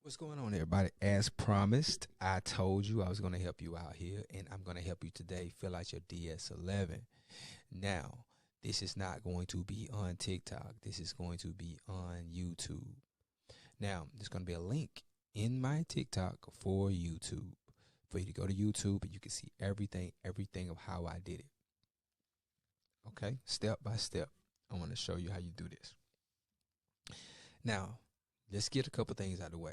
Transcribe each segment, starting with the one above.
What's going on, everybody? As promised, I told you I was going to help you out here, and I'm going to help you today fill out your DS11. Now, this is not going to be on TikTok. This is going to be on YouTube. Now, there's going to be a link in my TikTok for YouTube, for you to go to YouTube and you can see everything of how I did it. Okay, step by step. I want to show you how you do this. Now, let's get a couple things out of the way.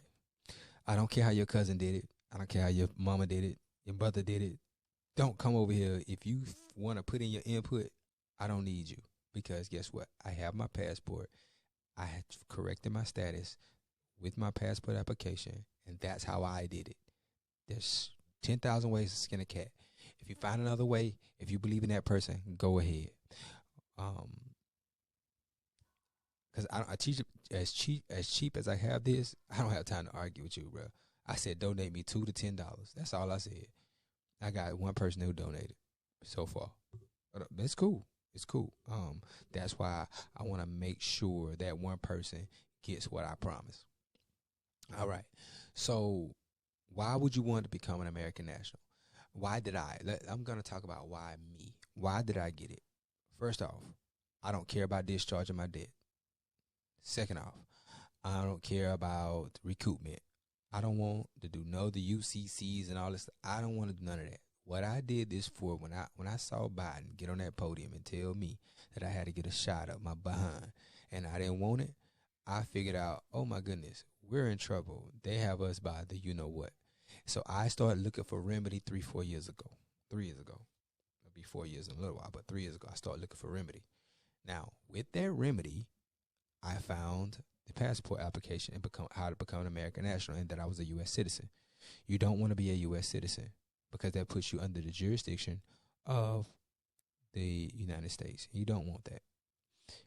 I don't care how your cousin did it. I don't care how your mama did it. Your brother did it. Don't come over here. If you want to put in your input, I don't need you. Because guess what? I have my passport. I had corrected my status with my passport application. And that's how I did it. There's 10,000 ways to skin a cat. If you find another way, if you believe in that person, go ahead. Because I teach as cheap as I have this. I don't have time to argue with you, bro. I said donate me $2 to $10. That's all I said. I got one person who donated so far. But it's cool. It's cool. That's why I want to make sure that one person gets what I promise. All right. So why would you want to become an American national? Why did I? I'm going to talk about why me. Why did I get it? First off, I don't care about discharging my debt. Second off, I don't care about recoupment. I don't want to do the UCCs and all this. I don't want to do none of that. What I did this for, when I saw Biden get on that podium and tell me that I had to get a shot up my behind and I didn't want it, I figured out, oh my goodness, we're in trouble. They have us by the you know what. So I started looking for remedy 3 years ago. It'll be 4 years in a little while, but 3 years ago I started looking for remedy. Now, with that remedy, I found the passport application and how to become an American national, and that I was a U.S. citizen. You don't want to be a U.S. citizen because that puts you under the jurisdiction of the United States. You don't want that.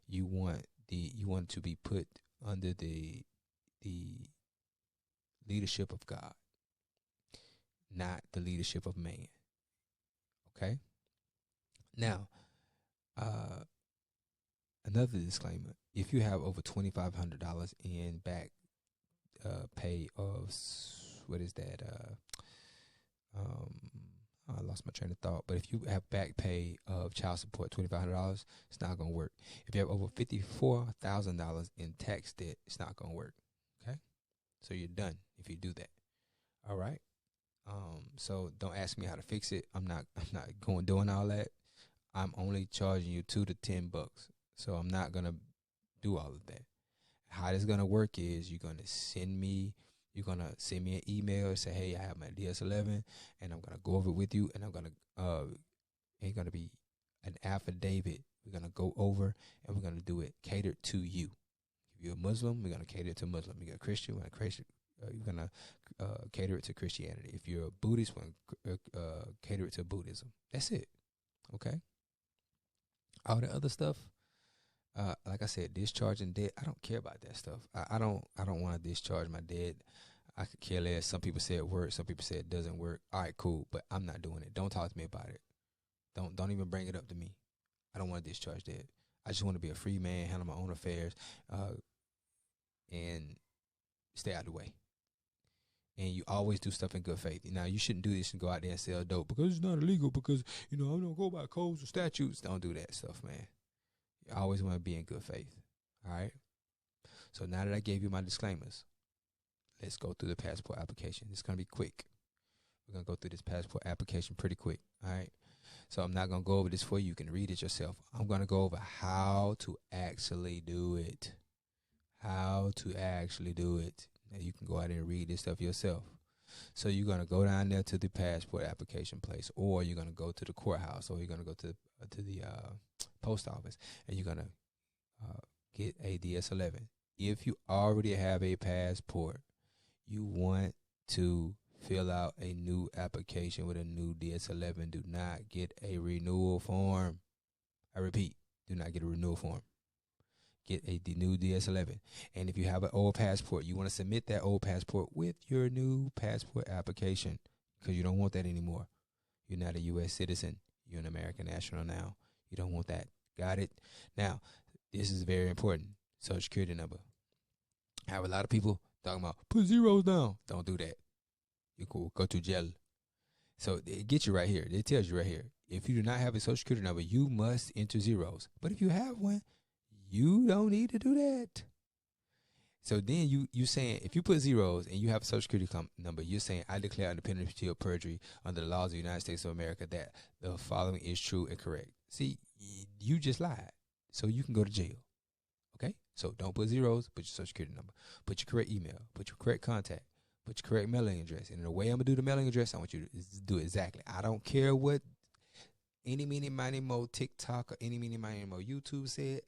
You want to be put under the leadership of God, not the leadership of man. Okay? Now, another disclaimer: if you have over $2,500 in back pay of what is that? I lost my train of thought. But if you have back pay of child support, $2,500, it's not gonna work. If you have over $54,000 in tax debt, it's not gonna work. Okay, so you're done if you do that. All right. So don't ask me how to fix it. I'm not doing all that. I'm only charging you $2 to $10. So I'm not going to do all of that. How this going to work is you're going to send me an email and say, hey, I have my DS11 and I'm going to go over it with you, and it's going to be an affidavit. We're going to go over and we're going to do it catered to you. If you're a Muslim, we're going to cater it to Muslim. You're a Christian, we're going to cater it to Christianity. If you're a Buddhist, we're going to cater it to Buddhism. That's it. Okay? All the other stuff, like I said, discharging debt, I don't care about that stuff. I don't want to discharge my debt. I could care less. Some people say it works. Some people say it doesn't work. All right, cool, but I'm not doing it. Don't talk to me about it. Don't even bring it up to me. I don't want to discharge debt. I just want to be a free man, handle my own affairs, and stay out of the way. And you always do stuff in good faith. Now, you shouldn't do this and go out there and sell dope because it's not illegal, because, I don't go by codes or statutes. Don't do that stuff, man. You always want to be in good faith. All right? So now that I gave you my disclaimers, let's go through the passport application. It's going to be quick. We're going to go through this passport application pretty quick. All right? So I'm not going to go over this for you. You can read it yourself. I'm going to go over how to actually do it. How to actually do it. Now, you can go out and read this stuff yourself. So you're going to go down there to the passport application place, or you're going to go to the courthouse, or you're going to go to the post office, and you're going to get a DS11. If you already have a passport, you want to fill out a new application with a new DS11. Do not get a renewal form. I repeat, do not get a renewal form. Get the new DS11. And if you have an old passport, you want to submit that old passport with your new passport application, because you don't want that anymore. You're not a U.S. citizen. You're an American national now. You don't want that. Got it? Now, this is very important. Social Security number. I have a lot of people Talking about put zeros down. Don't do that. You cool. Go to jail. So it gets you right here. It tells you right here. If you do not have a social security number, you must enter zeros. But if you have one, you don't need to do that. So then you saying if you put zeros and you have a social security number, you're saying I declare independence of perjury under the laws of the United States of America that the following is true and correct. See, you just lied, so you can go to jail. Okay, so don't put zeros. Put your social security number. Put your correct email. Put your correct contact. Put your correct mailing address. And the way I'm gonna do the mailing address, I want you to do exactly. I don't care what any meeny miny mo TikTok or any meeny miny mo YouTube said.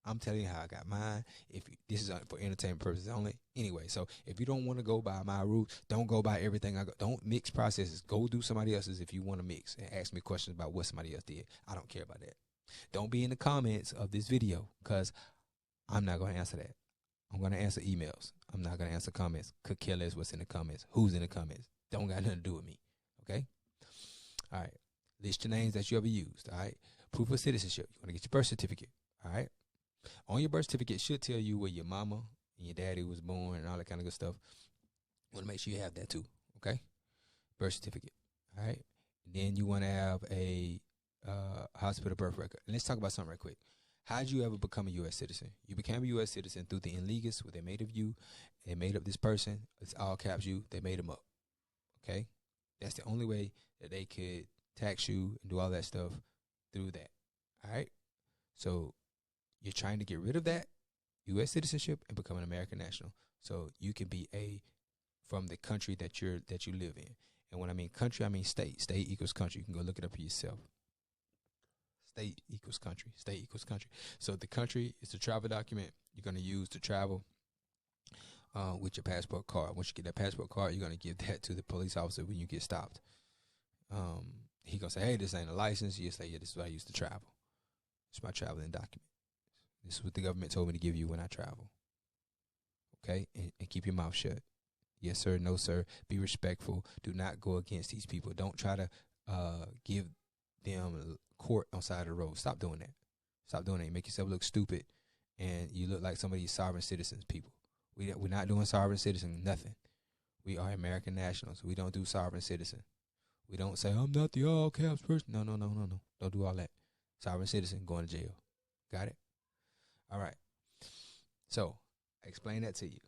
I'm telling you how I got mine. If this is for entertainment purposes only, anyway. So if you don't want to go by my route, don't go by everything I go. Don't mix processes. Go do somebody else's if you want to mix and ask me questions about what somebody else did. I don't care about that. Don't be in the comments of this video because I'm not going to answer that. I'm going to answer emails. I'm not going to answer comments. Could care less what's in the comments. Who's in the comments? Don't got nothing to do with me. Okay? All right. List your names that you ever used. All right. Proof of citizenship. You want to get your birth certificate. All right. On your birth certificate, it should tell you where your mama and your daddy was born and all that kind of good stuff. You want to make sure you have that too. Okay. Birth certificate. All right. And then you want to have a hospital birth record. And let's talk about something right quick. How did you ever become a U.S. citizen? You became a U.S. citizen through the illegas, what they made of you. They made up this person. It's all caps you. They made him up. Okay? That's the only way that they could tax you and do all that stuff through that. All right? So you're trying to get rid of that U.S. citizenship and become an American national. So you can be from the country that you live in. And when I mean country, I mean state. State equals country. You can go look it up for yourself. State equals country. State equals country. So the country is the travel document you're going to use to travel with your passport card. Once you get that passport card, you're going to give that to the police officer when you get stopped. He going to say, hey, this ain't a license. You say, yeah, this is what I used to travel. It's my traveling document. This is what the government told me to give you when I travel. Okay? And keep your mouth shut. Yes, sir. No, sir. Be respectful. Do not go against these people. Don't try to give them court on side of the road. Stop doing that. Stop doing that. You make yourself look stupid, and you look like some of these sovereign citizens people. We're not doing sovereign citizen nothing. We are American nationals. We don't do sovereign citizen. We don't say, I'm not the all caps person. No. Don't do all that. Sovereign citizen going to jail. Got it? All right. So I explained that to you.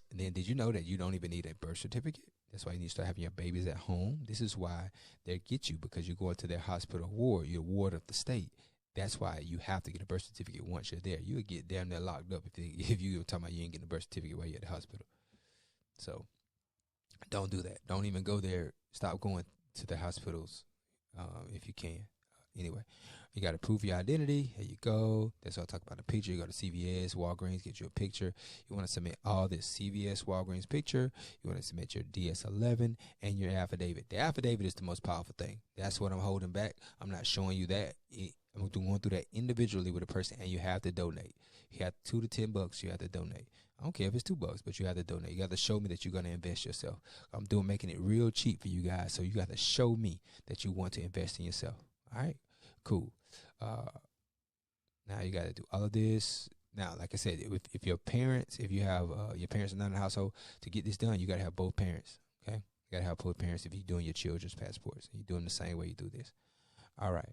And then did you know that you don't even need a birth certificate? That's why you need to start having your babies at home. This is why they get you, because you go into their hospital ward. You're a ward of the state. That's why you have to get a birth certificate once you're there. You would get damn near locked up if you were talking about you ain't getting a birth certificate while you're at the hospital. So don't do that. Don't even go there. Stop going to the hospitals if you can. Anyway, you got to prove your identity. Here you go. That's what I talk about. The picture. You go to CVS, Walgreens, get you a picture. You want to submit all this CVS, Walgreens picture. You want to submit your DS11 and your affidavit. The affidavit is the most powerful thing. That's what I'm holding back. I'm not showing you that. I'm going through that individually with a person, and you have to donate. You have $2 to $10. You have to donate. I don't care if it's $2, but you have to donate. You got to show me that you're going to invest yourself. I'm making it real cheap for you guys, so you got to show me that you want to invest in yourself. All right. Cool. Now you got to do all of this. Now, like I said, if your parents, if you have your parents are not in the household, to get this done, you got to have both parents. Okay, you got to have both parents if you're doing your children's passports. You're doing the same way you do this. All right.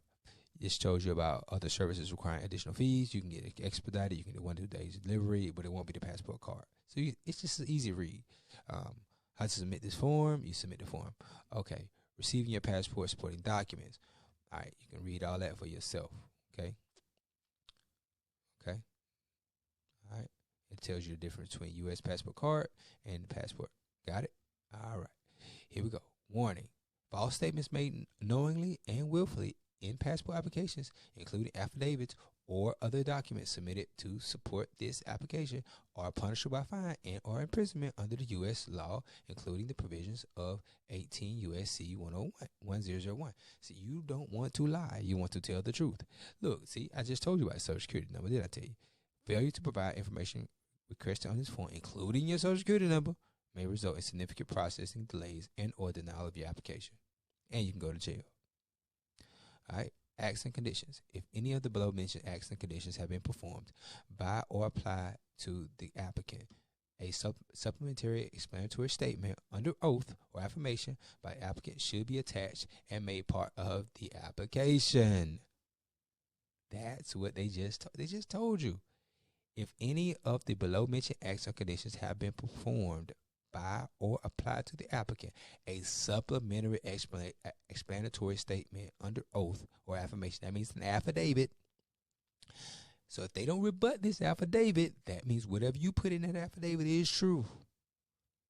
This shows you about other services requiring additional fees. You can get it expedited. You can do 1 to 2 days delivery, but it won't be the passport card. So it's just an easy read. How to submit this form? You submit the form. Okay. Receiving your passport supporting documents. All right, you can read all that for yourself, okay? Okay? All right. It tells you the difference between U.S. passport card and the passport. Got it? All right. Here we go. Warning. False statements made knowingly and willfully in passport applications, including affidavits or other documents submitted to support this application, are punishable by fine and or imprisonment under the U.S. law, including the provisions of 18 U.S.C. 1001. See, you don't want to lie. You want to tell the truth. Look, see, I just told you about Social Security number. Did I tell you? Failure to provide information requested on this form, including your Social Security number, may result in significant processing delays and or denial of your application. And you can go to jail. All right. Acts and conditions. If any of the below mentioned acts and conditions have been performed by or applied to the applicant, A supplementary explanatory statement under oath or affirmation by applicant should be attached and made part of the application. That's what they just told you. If any of the below mentioned acts or conditions have been performed by or applied to the applicant, a supplementary explanatory statement under oath or affirmation, that means an affidavit. So if they don't rebut this affidavit, that means whatever you put in that affidavit is true,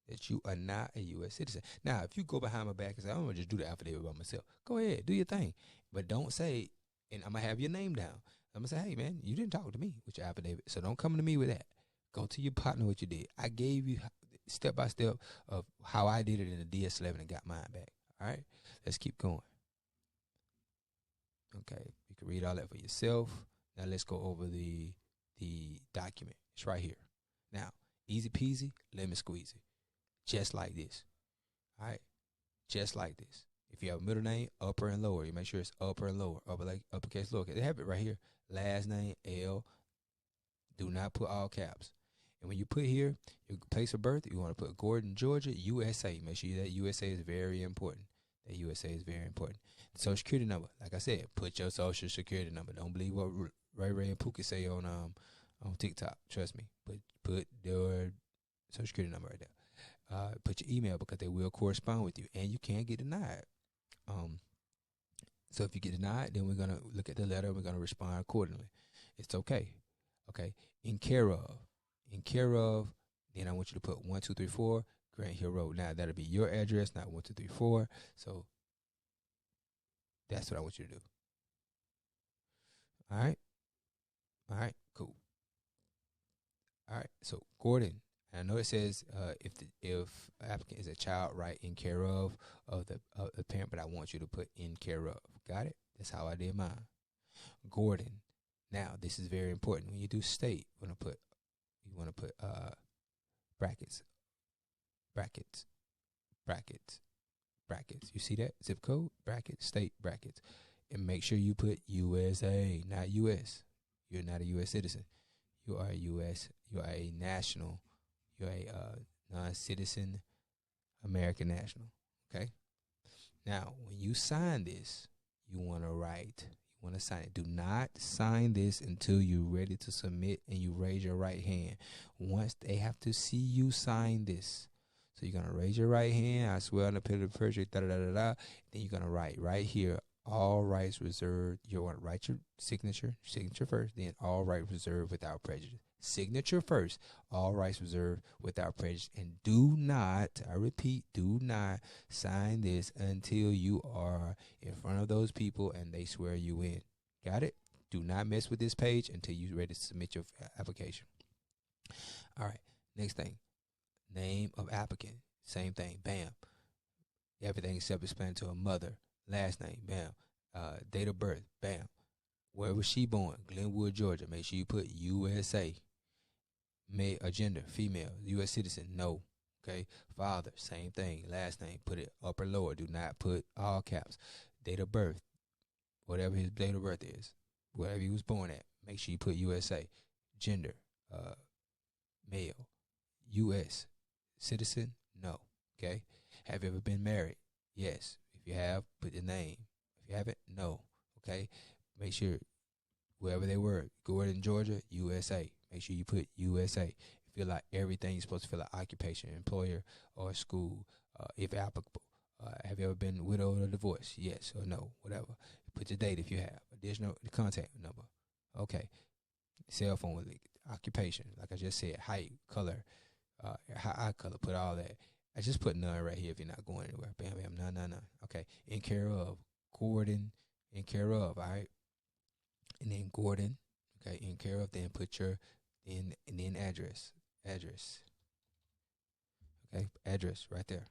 that you are not a U.S. citizen. Now, if you go behind my back and say, I'm going to just do the affidavit by myself, go ahead, do your thing. But don't say, and I'm going to have your name down. I'm going to say, hey, man, you didn't talk to me with your affidavit, so don't come to me with that. Go to your partner what you did. I gave you step by step of how I did it in the DS11 and got mine back. All right, let's keep going. Okay, you can read all that for yourself. Now let's go over the document. It's right here. Now, easy peasy, lemon squeezy. Just like this. All right, just like this. If you have a middle name, upper and lower, you make sure it's upper and lower, uppercase, lowercase. They have it right here. Last name, L. Do not put all caps. And when you put here your place of birth, you want to put Gordon, Georgia, USA. Make sure that USA is very important. That USA is very important. The Social Security number, like I said, put your Social Security number. Don't believe what Ray and Pookie say on TikTok. Trust me. Put your Social Security number right there. Put your email because they will correspond with you, and you can't get denied. So if you get denied, then we're gonna look at the letter. We're gonna respond accordingly. It's okay. Okay. In care of. Then I want you to put 1234 Grant Hill Road. Now that'll be your address, not 1234. So that's what I want you to do. All right. Cool. All right. So Gordon. I know it says if applicant is a child, right, in care of the parent, but I want you to put in care of. Got it? That's how I did mine. Gordon. Now this is very important. When you do state, you want to put brackets. You see that? Zip code, brackets, state, brackets, and make sure you put USA, not US. You're not a US citizen. You are a US. You are a national. You're a non-citizen American national, okay? Now, when you sign this, you want to sign it. Do not sign this until you're ready to submit and you raise your right hand. Once they have to see you sign this. So you're going to raise your right hand. I swear on the pillar of perjury, Then you're going to write right here, all rights reserved. You want to write your signature first, then all rights reserved without prejudice. Signature first, all rights reserved without prejudice. And do not, I repeat, do not sign this until you are in front of those people and they swear you in. Got it? Do not mess with this page until you're ready to submit your application. All right, next thing, name of applicant. Same thing, bam. Everything self-explanatory. Mother, last name, bam. Date of birth, bam. Where was she born? Glenwood, Georgia. Make sure you put USA. Male, gender, female, U.S. citizen, no. Okay. Father, same thing. Last name, put it upper, lower. Do not put all caps. Date of birth, whatever his date of birth is, wherever he was born at, make sure you put USA. Gender, male, U.S. citizen, no. Okay. Have you ever been married? Yes. If you have, put the name. If you haven't, no. Okay. Make sure wherever they were, Gordon, Georgia, USA. Make sure you put USA. Fill out everything you're supposed to fill out: occupation, employer, or school, if applicable. Have you ever been widowed or divorced? Yes or no, whatever. Put your date if you have. Additional contact number. Okay. Cell phone with occupation, like I just said, height, color, eye color. Put all that. I just put none right here if you're not going anywhere. Bam, bam, none. Okay. In care of Gordon. In care of. All right. And then Gordon. Okay. In care of. Then put your and then address. Okay, address right there.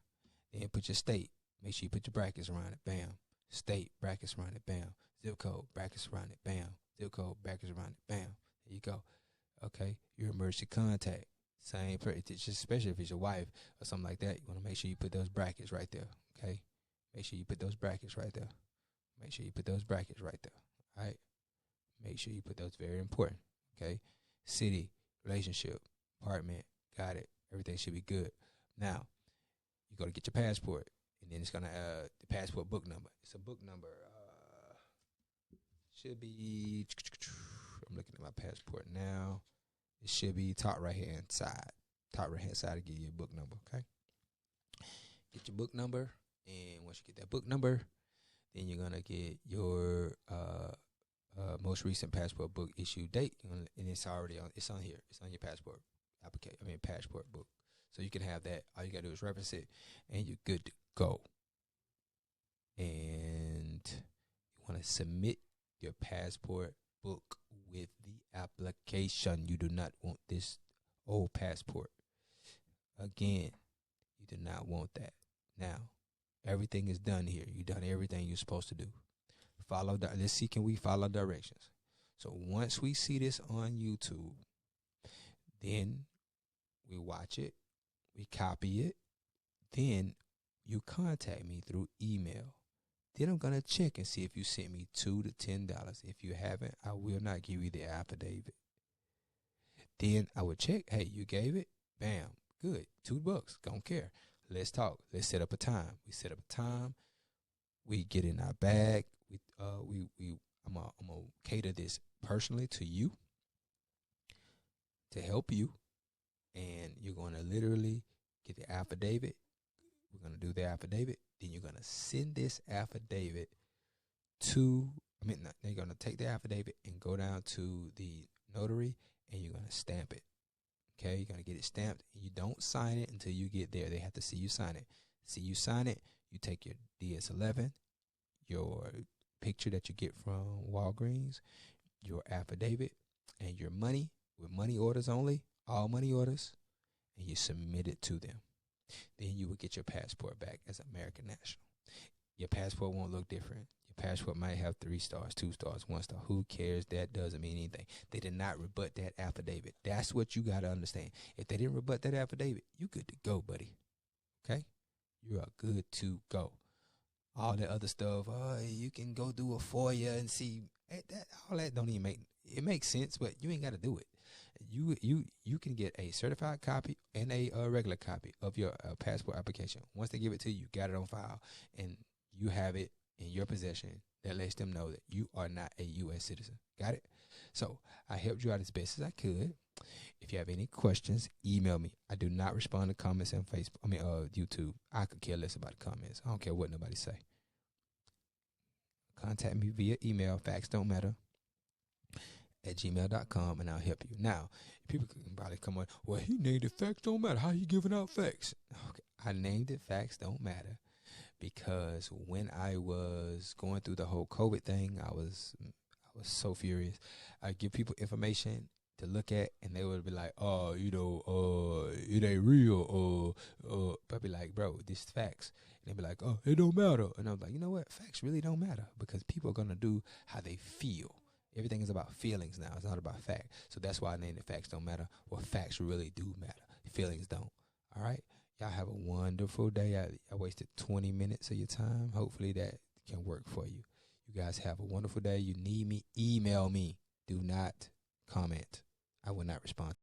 Then put your state. Make sure you put your brackets around it. Bam. State, brackets around it. Bam. Zip code, brackets around it. Bam. Zip code, brackets around it. Bam. There you go. Okay, your emergency contact. Same, just especially if it's your wife or something like that. You want to make sure you put those brackets right there. Okay, make sure you put those brackets right there. Make sure you put those brackets right there. All right. Make sure you put those. Very important. Okay. City, relationship, apartment, got it. Everything should be good. Now, you go to get your passport, and then it's gonna the passport book number. It's a book number. Should be. I'm looking at my passport now. It should be top right hand side. Top right hand side to give you a book number. Okay. Get your book number, and once you get that book number, then you're gonna get your most recent passport book issue date, and it's already on. It's on here. It's on your passport application. Passport book. So you can have that. All you gotta do is reference it, and you're good to go. And you want to submit your passport book with the application. You do not want this old passport. Again, you do not want that. Now, everything is done here. You've done everything you're supposed to do. Let's see, can we follow directions? So once we see this on YouTube, then we watch it, we copy it, then you contact me through email. Then I'm going to check and see if you sent me $2 to $10. If you haven't, I will not give you the affidavit. Then I would check, hey, you gave it? Bam, good, $2, don't care. Let's talk. Let's set up a time. We set up a time. We get in our bag. I'm gonna cater this personally to you, to help you, and you're gonna literally get the affidavit. We're gonna do the affidavit. Then you're gonna send this affidavit to. They're gonna take the affidavit and go down to the notary, and you're gonna stamp it. Okay, you're gonna get it stamped. You don't sign it until you get there. They have to see you sign it. See you sign it. You take your DS11, your picture that you get from Walgreens, your affidavit, and your money with money orders only, all money orders, and you submit it to them. Then you will get your passport back as American national. Your passport won't look different. Your passport might have 3 stars, 2 stars, 1 star. Who cares? That doesn't mean anything. They did not rebut that affidavit. That's what you got to understand. If they didn't rebut that affidavit, you good to go, buddy. Okay? You are good to go. All that other stuff, you can go do a FOIA and see. All that don't even it makes sense, but you ain't got to do it. You can get a certified copy and a regular copy of your passport application. Once they give it to you, you got it on file, and you have it in your possession. That lets them know that you are not a U.S. citizen. Got it? So I helped you out as best as I could. If you have any questions, email me. I do not respond to comments on YouTube. I could care less about the comments. I don't care what nobody say. Contact me via email, factsdon'tmatter @gmail.com, and I'll help you. Now, people can probably come on, well, he named it Facts Don't Matter. How you giving out facts? Okay, I named it Facts Don't Matter because when I was going through the whole COVID thing, I was so furious. I give people information to look at, and they would be like, it ain't real, but I'd be like, bro, this is facts. And they'd be like, oh, it don't matter. And I'm like, you know what? Facts really don't matter because people are going to do how they feel. Everything is about feelings now. It's not about fact. So that's why I named it Facts Don't Matter. Well, facts really do matter. Feelings don't. All right? Y'all have a wonderful day. I wasted 20 minutes of your time. Hopefully that can work for you. You guys have a wonderful day. You need me, email me. Do not comment. I will not respond.